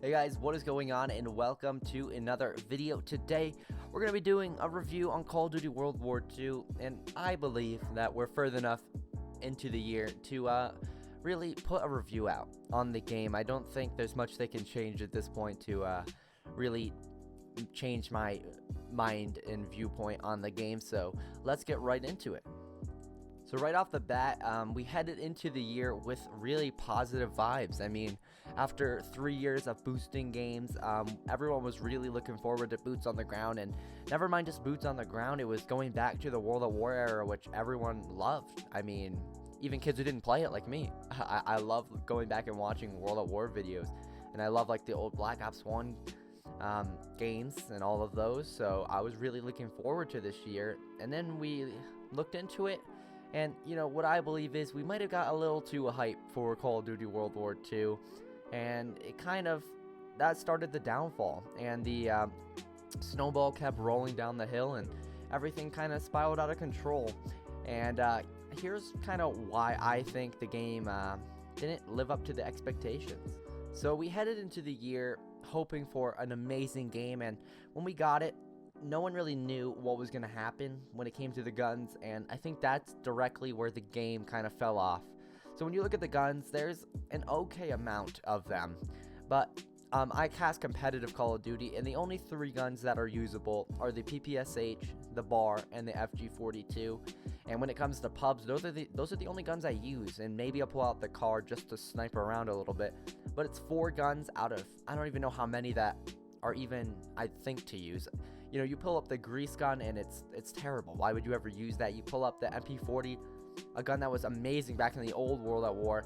Hey guys, what is going on, and welcome to another video. Today we're going to be doing a review on Call of Duty World War II, and I believe that we're further enough into the year to really put a review out on the game. I don't think there's much they can change at this point to really change my mind and viewpoint on the game, so let's get right into it. So right off the bat, we headed into the year with really positive vibes. I mean, after 3 years of boosting games, everyone was really looking forward to Boots on the Ground, and never mind just Boots on the Ground, it was going back to the World at War era, which everyone loved. I mean, even kids who didn't play it like me. I love going back and watching World at War videos, and I love like the old Black Ops 1 games and all of those, so I was really looking forward to this year. And then we looked into it, and, you know, what I believe is we might have got a little too hype for Call of Duty World War II, and it kind of, that started the downfall, and the snowball kept rolling down the hill, and everything kind of spiraled out of control. And here's kind of why I think the game didn't live up to the expectations. So we headed into the year hoping for an amazing game, and when we got it, no one really knew what was going to happen when it came to the guns, and I think that's directly where the game kind of fell off. So when you look at the guns, there's an okay amount of them, but I cast competitive Call of Duty, and the only 3 guns that are usable are the PPSH, the BAR, and the FG42. And when it comes to pubs, those are the only guns I use, and maybe I'll pull out the car just to snipe around a little bit. But it's 4 guns out of, I don't even know how many that are even, I think, to use. You know, you pull up the grease gun and it's terrible. Why would you ever use that? You pull up the MP40, a gun that was amazing back in the old World at War,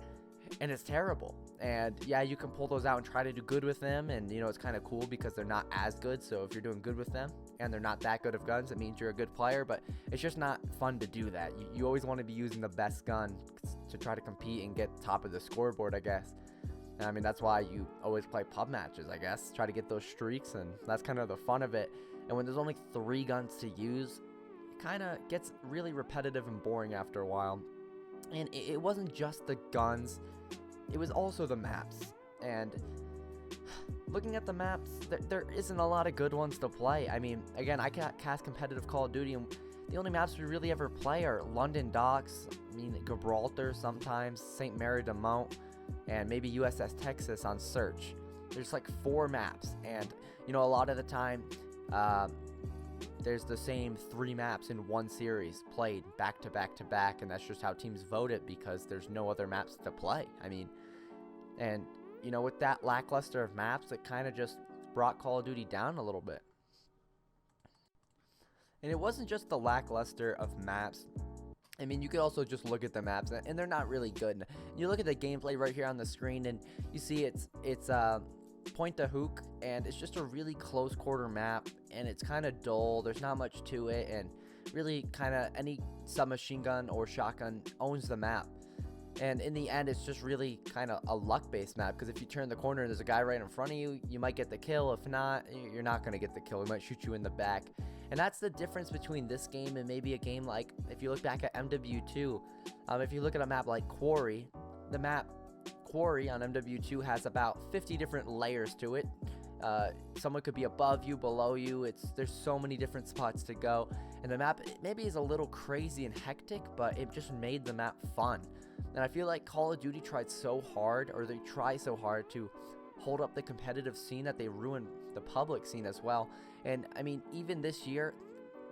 and it's terrible. And yeah, you can pull those out and try to do good with them, and you know, it's kind of cool because they're not as good. So if you're doing good with them and they're not that good of guns, it means you're a good player, but it's just not fun to do that. You always want to be using the best gun to try to compete and get top of the scoreboard, I guess. I mean, that's why you always play pub matches, I guess. Try to get those streaks, and that's kind of the fun of it. And when there's only 3 guns to use, it kind of gets really repetitive and boring after a while. And it wasn't just the guns, it was also the maps. And looking at the maps, there isn't a lot of good ones to play. I mean, again, I cast competitive Call of Duty, and the only maps we really ever play are London Docks, I mean, Gibraltar sometimes, St. Mary de Mont, and maybe USS Texas on Search. There's like 4 maps, and you know, a lot of the time there's the same 3 maps in one series played back to back to back, and that's just how teams vote it because there's no other maps to play. I mean, and you know, with that lackluster of maps, it kind of just brought Call of Duty down a little bit. And it wasn't just the lackluster of maps. I mean, you could also just look at the maps, and they're not really good. You look at the gameplay right here on the screen, and you see it's point to hook, and it's just a really close quarter map, and it's kind of dull. There's not much to it, and really kind of any submachine gun or shotgun owns the map. And in the end, it's just really kind of a luck-based map, because if you turn the corner and there's a guy right in front of you, you might get the kill. If not, you're not going to get the kill. He might shoot you in the back. And that's the difference between this game and maybe a game like, if you look back at MW2, if you look at a map like Quarry, the map Quarry on MW2 has about 50 different layers to it. Someone could be above you, below you. There's so many different spots to go, and the map maybe is a little crazy and hectic, but it just made the map fun. And I feel like Call of Duty tried so hard, or they try so hard to hold up the competitive scene, that they ruined the public scene as well. And I mean, even this year,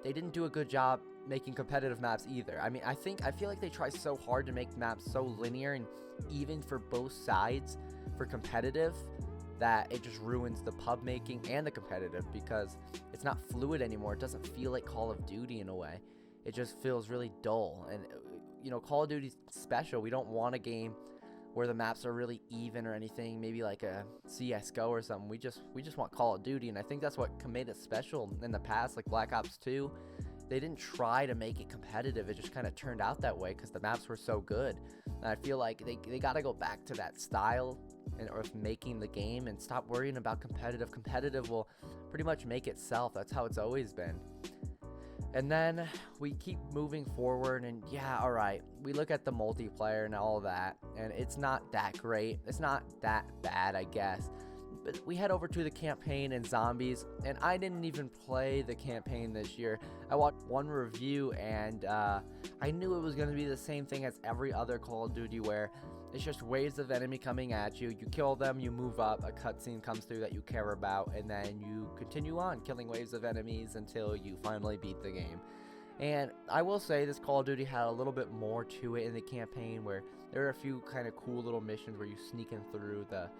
they didn't do a good job making competitive maps either. I mean, I feel like they try so hard to make maps so linear and even for both sides for competitive, that it just ruins the pub making and the competitive, because it's not fluid anymore. It doesn't feel like Call of Duty in a way. It just feels really dull. And you know, Call of Duty's special. We don't want a game where the maps are really even or anything, maybe like a CSGO or something. We just want Call of Duty, and I think that's what made it special in the past, like Black Ops 2. They didn't try to make it competitive. It just kind of turned out that way because the maps were so good. And I feel like they got to go back to that style of making the game and stop worrying about competitive. Competitive will pretty much make itself. That's how it's always been. And then we keep moving forward, and yeah, alright, we look at the multiplayer and all that, and it's not that great. It's not that bad, I guess. But we head over to the campaign and zombies, and I didn't even play the campaign this year. I watched one review, and I knew it was going to be the same thing as every other Call of Duty, where it's just waves of enemy coming at you. You kill them, you move up, a cutscene comes through that you care about, and then you continue on killing waves of enemies until you finally beat the game. And I will say this Call of Duty had a little bit more to it in the campaign, where there are a few kind of cool little missions where you sneak in through the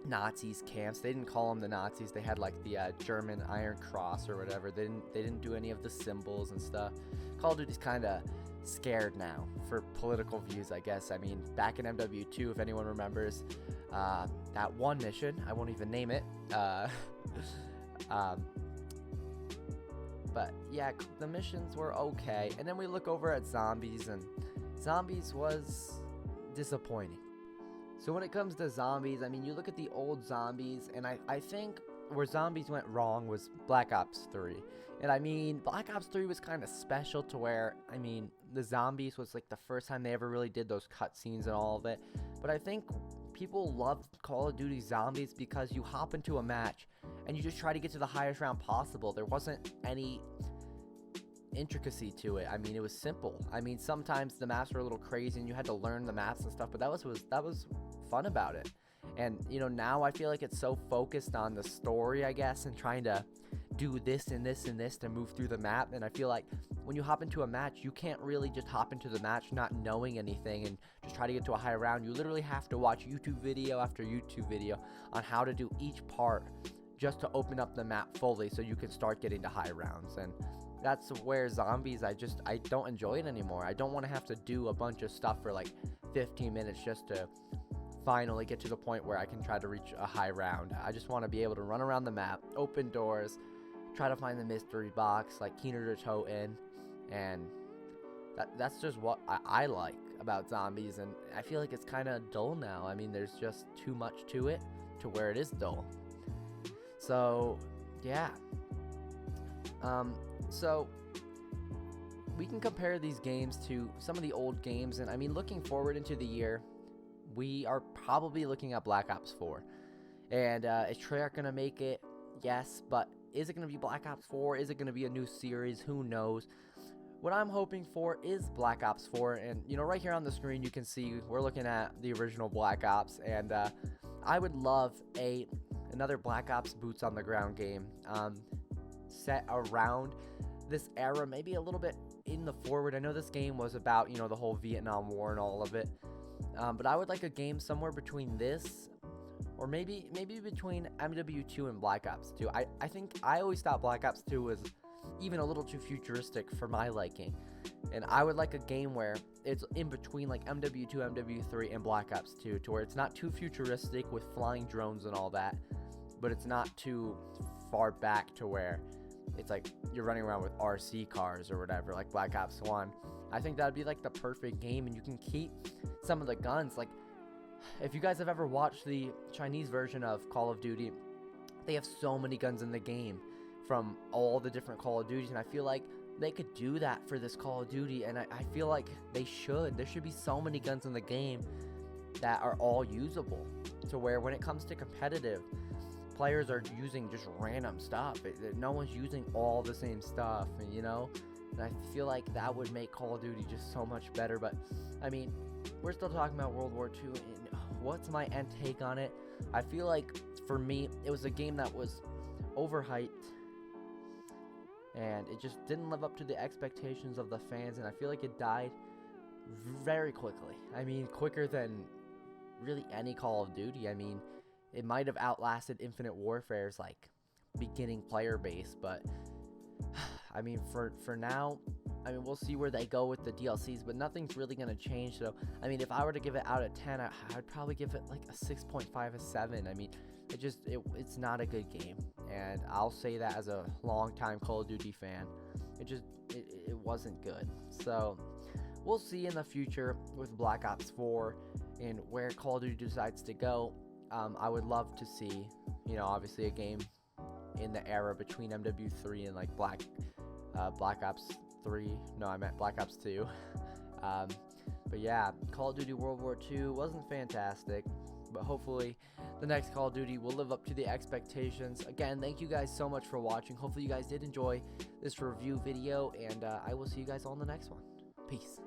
Nazis camps. They didn't call them the Nazis. They had like the German Iron Cross or whatever. They didn't do any of the symbols and stuff. Call of Duty's kind of scared now for political views, I guess. I mean, back in MW2, if anyone remembers, that one mission, I won't even name it. But yeah, the missions were okay. And then we look over at zombies, and zombies was disappointing. So when it comes to zombies, I mean, you look at the old zombies, and I think where zombies went wrong was Black Ops 3. And I mean, Black Ops 3 was kind of special to where, I mean, the zombies was like the first time they ever really did those cutscenes and all of it. But I think people loved Call of Duty Zombies because you hop into a match and you just try to get to the highest round possible. There wasn't any intricacy to it. I mean, it was simple. I mean, sometimes the maps were a little crazy and you had to learn the maps and stuff, but that was fun about it. And you know, now I feel like it's so focused on the story, I guess, and trying to do this and this and this to move through the map. And I feel like when you hop into a match, you can't really just hop into the match not knowing anything and just try to get to a high round. You literally have to watch YouTube video after YouTube video on how to do each part just to open up the map fully so you can start getting to high rounds. And that's where zombies, I don't enjoy it anymore. I don't want to have to do a bunch of stuff for like 15 minutes just to finally get to the point where I can try to reach a high round. I just want to be able to run around the map, open doors, try to find the mystery box like Keener to Toten, and that's just what I like about zombies. And I feel like it's kind of dull now. I mean, there's just too much to it to where it is dull. So yeah, so we can compare these games to some of the old games, and I mean, looking forward into the year, we are probably looking at Black Ops 4. And is Treyarch going to make it? Yes, but is it going to be Black Ops 4? Is it going to be a new series? Who knows? What I'm hoping for is Black Ops 4, and you know, right here on the screen you can see we're looking at the original Black Ops, and I would love another Black Ops boots on the ground game set around this era, maybe a little bit in the forward. I know this game was about, you know, the whole Vietnam War and all of it, but I would like a game somewhere between this, or maybe between MW2 and Black Ops 2. I think I always thought Black Ops 2 was even a little too futuristic for my liking, and I would like a game where it's in between like MW2, MW3, and Black Ops 2, to where it's not too futuristic with flying drones and all that, but it's not too far back to where it's like you're running around with RC cars or whatever, like Black Ops 1. I think that'd be like the perfect game, and you can keep some of the guns. Like, if you guys have ever watched the Chinese version of Call of Duty, they have so many guns in the game from all the different Call of Duties, and I feel like they could do that for this Call of Duty, and I feel like they should. There should be so many guns in the game that are all usable, to where when it comes to competitive, players are using just random stuff. No one's using all the same stuff, you know? And I feel like that would make Call of Duty just so much better. But I mean, we're still talking about World War II, and what's my end take on it? I feel like for me, it was a game that was overhyped, and it just didn't live up to the expectations of the fans, and I feel like it died very quickly. I mean, quicker than really any Call of Duty. I mean, it might have outlasted Infinite Warfare's like beginning player base, but I mean, for now, I mean, we'll see where they go with the DLCs, but nothing's really going to change. So, I mean, if I were to give it out of 10, I'd probably give it like a 6.5, a 7. I mean, it's not a good game, and I'll say that as a long-time Call of Duty fan. It wasn't good. So, we'll see in the future with Black Ops 4 and where Call of Duty decides to go. I would love to see, you know, obviously a game in the era between MW3 and like Black Ops 3. No, I meant Black Ops 2. But yeah, Call of Duty World War II wasn't fantastic, but hopefully the next Call of Duty will live up to the expectations. Again, thank you guys so much for watching. Hopefully you guys did enjoy this review video, and I will see you guys all in the next one. Peace.